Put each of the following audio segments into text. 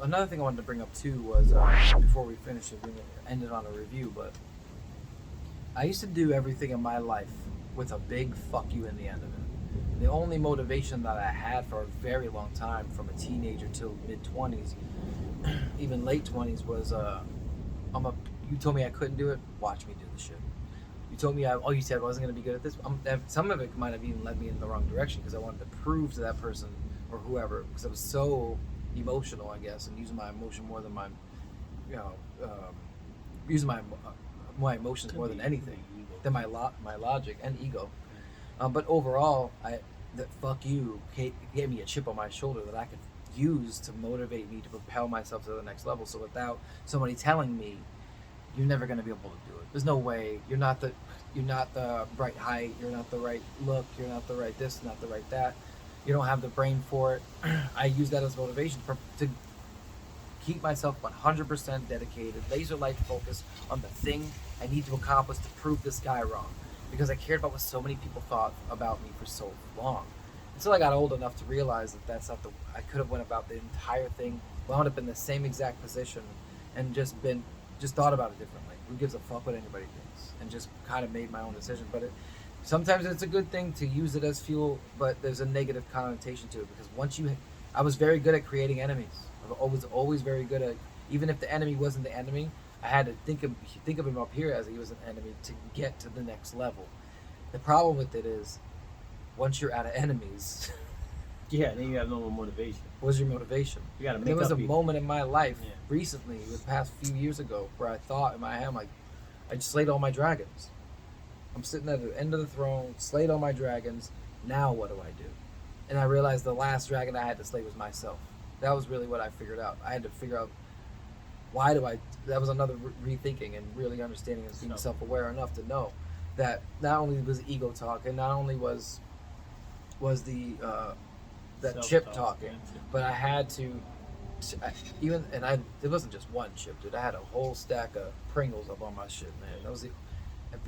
Another thing I wanted to bring up too was before we finish it, we ended on a review, but I used to do everything in my life with a big fuck you in the end of it. The only motivation that I had for a very long time, from a teenager till mid 20s, even late 20s, was you told me I couldn't do it, watch me do the shit. You told me you said I wasn't going to be good at this. Some of it might have even led me in the wrong direction because I wanted to prove to that person or whoever, because I was so emotional, I guess, and using my emotion more than my, you know, using my emotions more than anything, than my logic and ego. But overall, that fuck you gave me a chip on my shoulder that I could use to motivate me to propel myself to the next level. So without somebody telling me, you're never going to be able to do it. There's no way. You're not the right height. You're not the right look. You're not the right this. Not the right that. You don't have the brain for it. I use that as motivation to keep myself 100% dedicated, laser-like focused on the thing I need to accomplish to prove this guy wrong. Because I cared about what so many people thought about me for so long. Until I got old enough to realize that that's not I could have went about the entire thing, wound up in the same exact position, and just thought about it differently. Who gives a fuck what anybody thinks? And just kind of made my own decision. But sometimes it's a good thing to use it as fuel, but there's a negative connotation to it, because I was very good at creating enemies. I was always very good at, even if the enemy wasn't the enemy, I had to think of him up here as he was an enemy to get to the next level. The problem with it is, once you're out of enemies, yeah, then you have no more motivation. What's your motivation? You gotta make There was up a people. moment in my life recently, the past few years ago, where I thought in my head, like, I just slayed all my dragons. I'm sitting at the end of the throne, slayed all my dragons. Now what do I do? And I realized the last dragon I had to slay was myself. That was really what I figured out. I had to figure out, that was another rethinking and really understanding and being self-aware enough to know that not only was ego talk, and not only was the that chip talking, but I had to it wasn't just one chip, dude. I had a whole stack of Pringles up on my shit, man. That was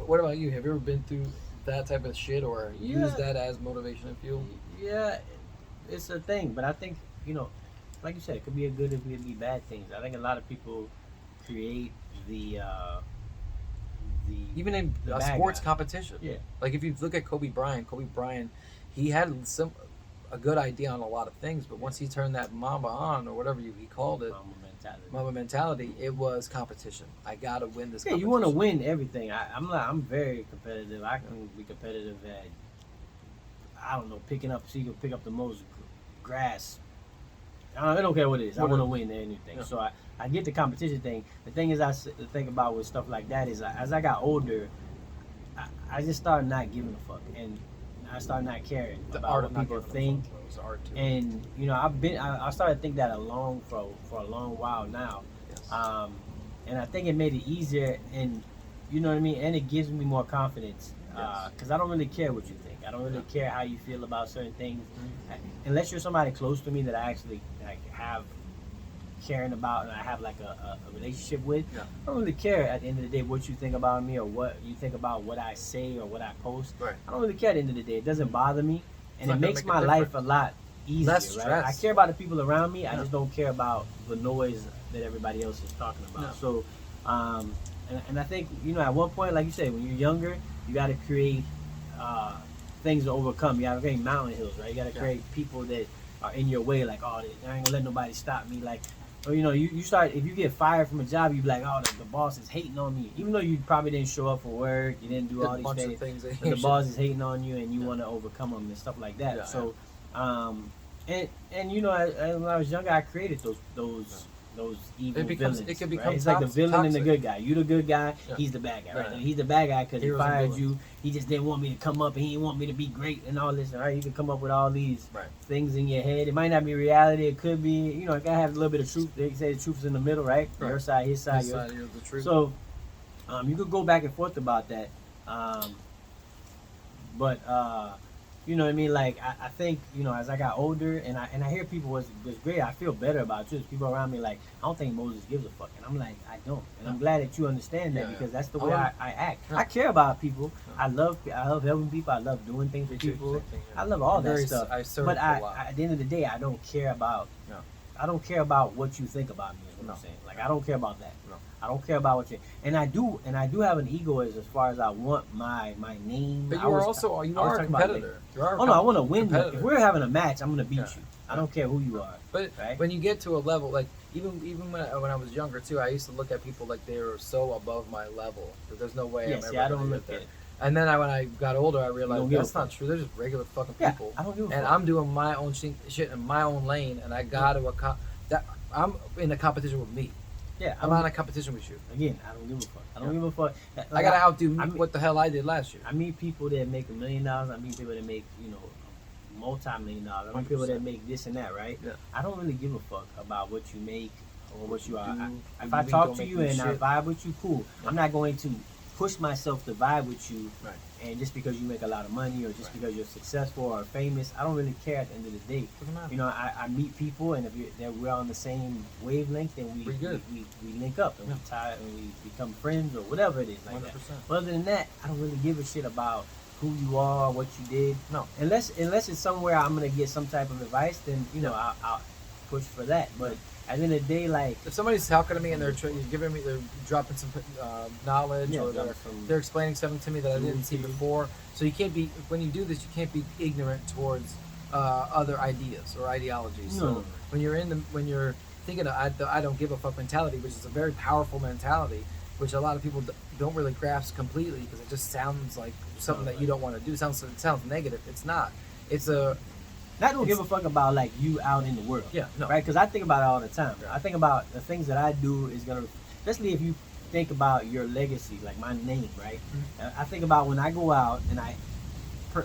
what about you? Have you ever been through that type of shit, or used that as motivation and fuel? Yeah, it's a thing, but I think, like you said, it could be a good, it could be bad things. I think a lot of people create the even in the sports guy. competition. Yeah. Like if you look at Kobe Bryant, he had a good idea on a lot of things, but once he turned that Mamba on, or whatever he called it, Mamba mentality, it was competition. I gotta win this. Yeah, you want to win everything. I'm very competitive. I can be competitive at, I don't know, pick up the most grass. I don't care what it is. I want to win anything. Yeah. So I get the competition thing. The thing is, I think about with stuff like that is, as I got older, I just started not giving a fuck, and I started not caring about what people think. And I started to think that for a long while now. Yes. And I think it made it easier, and you know what I mean, and it gives me more confidence, because I don't really care what you think. I don't really care how you feel about certain things, unless you're somebody close to me that I actually have caring about, and I have like a relationship with. I don't really care at the end of the day what you think about me, or what you think about what I say or what I post. Right. I don't really care at the end of the day. It doesn't bother me, and it makes my life a lot easier. Less stress. Right? I care about the people around me. I just don't care about the noise that everybody else is talking about. So, and I think, at one point, like you say, when you're younger, you got to create things to overcome. You got to create mountain hills, right? You got to create people that are in your way, like, I ain't gonna let nobody stop me, like. Or, you start, if you get fired from a job, you be like, the boss is hating on me. Even though you probably didn't show up for work, you didn't do all these things, but the boss is hating on you, and you want to overcome them and stuff like that. Yeah, so, and when I was younger, I created those evil villains. It can become, right? It's like the villain and the good guy. You the good guy, he's the bad guy. Right? And he's the bad guy because he fired you. He just didn't want me to come up, and he didn't want me to be great and all this. All right, you can come up with all these things in your head. It might not be reality. It could be. It gotta have a little bit of truth. They say the truth is in the middle, right? Your side, his side, yours. The truth. So, you could go back and forth about that. But you know what I mean? Like, I think, as I got older, and I hear people was great, I feel better about it too. People around me like, I don't think Moses gives a fuck. And I'm like, I don't. And I'm glad that you understand that, because that's the way I act. I care about people. I love helping people. I love doing things for people. I love all that stuff. But at the end of the day, I don't care about I don't care about what you think about me. Is what No. I'm saying. Like I don't care about that. No. I don't care about what you. And I do have an ego as far as I want my name. But I you are was- also I you was are a talking about, competitor. You are a oh no, I want to win. But competitor. if we're having a match, I'm gonna beat Yeah. you. I don't care who you are. But right? when you get to a level like even when I was younger too, I used to look at people like they were so above my level that there's no way Yeah, I'm see, ever I gonna don't get look there. at it. And then when I got older, I don't realized give a that's not fuck. true. They're just regular fucking Yeah, people. I don't give a And fuck. I'm doing my own shit in my own lane, and I got to that I'm in a competition with me. Yeah, I'm not in a competition with you. Again, I don't give a fuck. I don't Yeah. give a fuck. I gotta outdo I mean- what the hell I did last year. I meet people that make $1 million. I meet people that make multi-million dollars. I meet people that 100%. make this and that. Right? Yeah. I don't really give a fuck about what you make or what you are. do, If what I you talk don't to make you me and I shit. vibe with you, cool. Yeah. I'm not going to push myself to vibe with you. Right. And just because you make a lot of money or just Right. because you're successful or famous, I don't really care at the end of the day. Doesn't matter. You know, I meet people, and if we're on the same wavelength, then we We're good. we link up and Yeah. we tie and we become friends or whatever it is like 100%. that. But other than that, I don't really give a shit about who you are, what you did. No. Unless it's somewhere I'm gonna get some type of advice, then I'll push for that. But at the end of the day, like If somebody's talking to me and they're dropping some knowledge, Yeah, or dropping some- they're explaining something to me that I didn't see Mhm. before. So you can't be when you do this, you can't be ignorant towards other ideas or ideologies. No, So no, no. when you're thinking of I don't give a fuck mentality, which is a very powerful mentality, which a lot of people don't really grasp completely because it just sounds like something that you don't want to do. It sounds negative. It's not. It's a I don't give a fuck about like you out in the world. Yeah, no. Right? Because I think about it all the time. Yeah. I think about the things that I do is gonna, especially if you think about your legacy, like my name, right? Mm-hmm. I think about when I go out and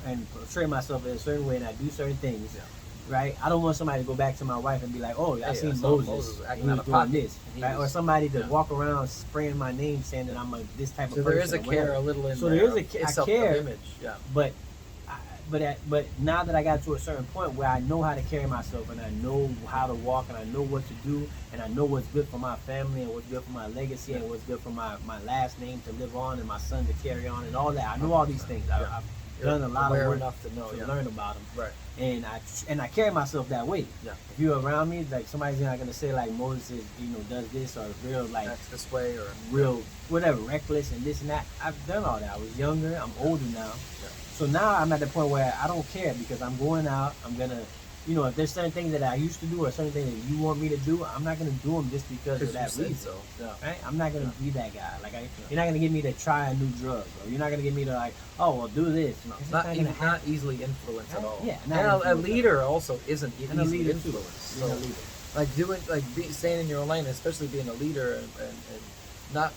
and portray myself in a certain way and I do certain things. Yeah. Right? I don't want somebody to go back to my wife and be like, "Oh, I Hey, seen I saw Moses, Moses and acting he out was of doing pocket, this," and he right? Or was- somebody to yeah. walk around spraying my name, saying that I'm this type So of person. there is a or whatever. care a little in So there. there is a It's I self- care. image. Yeah. But but now that I got to a certain point where I know how to carry myself and I know how to walk and I know what to do and I know what's good for my family and what's good for my legacy and what's good for my last name to live on and my son to carry on and all that. I know all these things. Yeah. I've You're done a lot of aware work enough to know. to Yeah. learn about them. Right. And I carry myself that way. Yeah. If you're around me, like somebody's not gonna say like Moses is, does this or real like That's this way or real whatever reckless and this and that. I've done all that. I was younger. I'm older now. Yeah. So now I'm at the point where I don't care because I'm going out. I'm gonna, if there's certain things that I used to do or certain things that you want me to do, I'm not gonna do them just because of that reason. So yeah. Right? I'm not gonna be that guy. Like you're not gonna get me to try a new drug, or you're not gonna get me to like, oh, well, do this. No, It's not gonna even, happen. not easily influenced at all. Yeah, and not a influenced leader also isn't And a easily leader too. influenced. Being So a leader. staying in your own lane, especially being a leader and not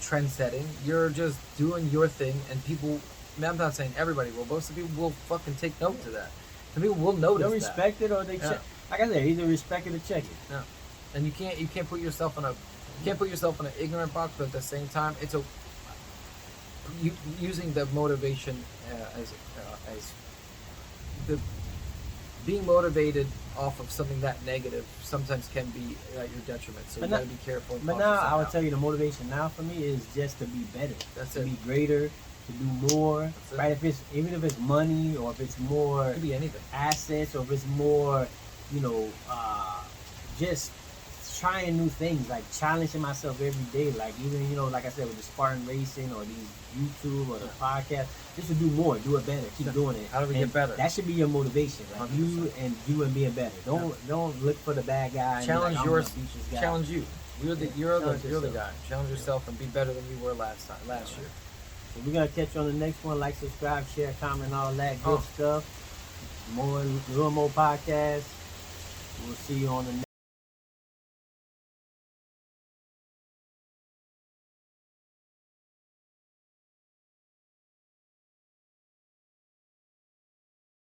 trend setting. You're just doing your thing, and people. I mean, I'm not saying everybody will. Most of the people will fucking take note to that. And people will notice They'll that. respect it or they Yeah. check. Like I said, either respect it or check it. Yeah. And you can't put yourself in an ignorant box, but at the same time, it's using the motivation as the being motivated off of something that negative sometimes can be at your detriment. So But you now- got to be careful. And But now cautious I on would how. tell you the motivation now for me is just to be better. That's to it. be greater, to do more. That's it. Right? Even if it's money or if it's more It could be anything. assets or if it's more, just trying new things, like challenging myself every day. Like even, like I said, with the Spartan Racing or these YouTube or the podcast, just to do more, do it better, keep doing it. How do we And get better? That should be your motivation. Like 100%. you and being better. Don't look for the bad guy. And be Challenge like, I'm yours. gonna beat this guy. Challenge you. You're the Challenge you're the yourself. guy. Challenge yourself and be better than you were last year. So we're gonna catch you on the next one. Like, subscribe, share, comment, all that good Oh. stuff. More, little more podcasts. We'll see you on the next.